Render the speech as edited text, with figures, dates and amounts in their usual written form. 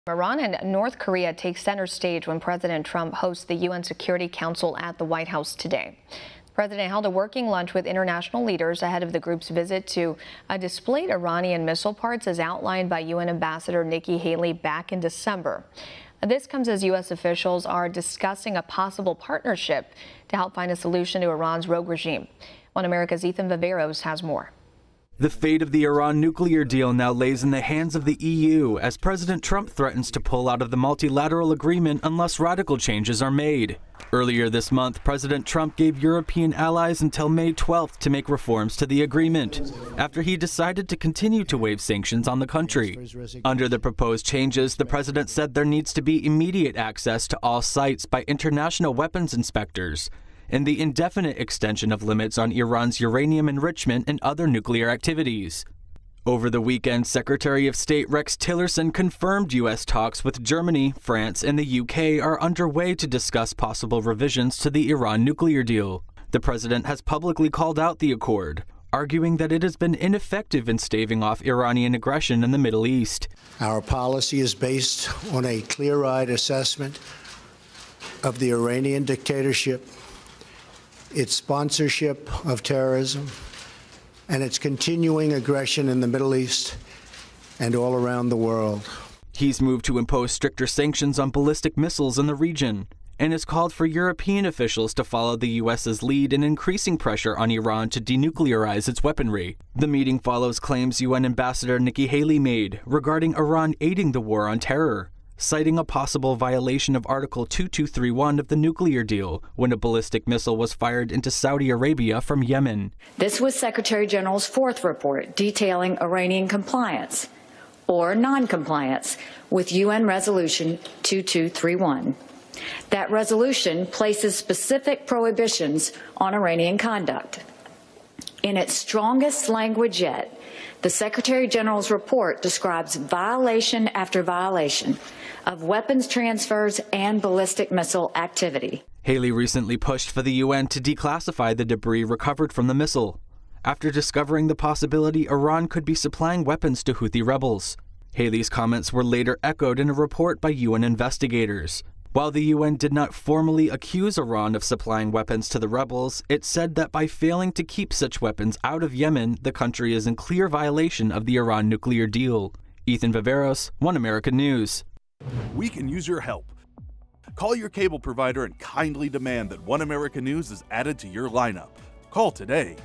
Iran and North Korea take center stage when President Trump hosts the UN Security Council at the White House today. The president held a working lunch with international leaders ahead of the group's visit to displayed Iranian missile parts as outlined by UN Ambassador Nikki Haley back in December. This comes as U.S. officials are discussing a possible partnership to help find a solution to Iran's rogue regime. One America's Viveiros has more. The fate of the Iran nuclear deal now lays in the hands of the EU as President Trump threatens to pull out of the multilateral agreement unless radical changes are made. Earlier this month, President Trump gave European allies until May 12th to make reforms to the agreement, after he decided to continue to waive sanctions on the country. Under the proposed changes, the president said there needs to be immediate access to all sites by international weapons inspectors, and the indefinite extension of limits on Iran's uranium enrichment and other nuclear activities. Over the weekend, Secretary of State Rex Tillerson confirmed U.S. talks with Germany, France, and the U.K. are underway to discuss possible revisions to the Iran nuclear deal. The president has publicly called out the accord, arguing that it has been ineffective in staving off Iranian aggression in the Middle East. Our policy is based on a clear-eyed assessment of the Iranian dictatorship, its sponsorship of terrorism, and its continuing aggression in the Middle East and all around the world. He's moved to impose stricter sanctions on ballistic missiles in the region and has called for European officials to follow the U.S.'s lead in increasing pressure on Iran to denuclearize its weaponry. The meeting follows claims UN Ambassador Nikki Haley made regarding Iran aiding the war on terror, citing a possible violation of Article 2231 of the nuclear deal when a ballistic missile was fired into Saudi Arabia from Yemen. This was Secretary General's fourth report detailing Iranian compliance or non-compliance with UN Resolution 2231. That resolution places specific prohibitions on Iranian conduct. In its strongest language yet, the Secretary General's report describes violation after violation of weapons transfers and ballistic missile activity. Haley recently pushed for the UN to declassify the debris recovered from the missile, after discovering the possibility Iran could be supplying weapons to Houthi rebels. Haley's comments were later echoed in a report by UN investigators. While the UN did not formally accuse Iran of supplying weapons to the rebels, it said that by failing to keep such weapons out of Yemen, the country is in clear violation of the Iran nuclear deal. Viveiros, One America News. We can use your help. Call your cable provider and kindly demand that One America News is added to your lineup. Call today.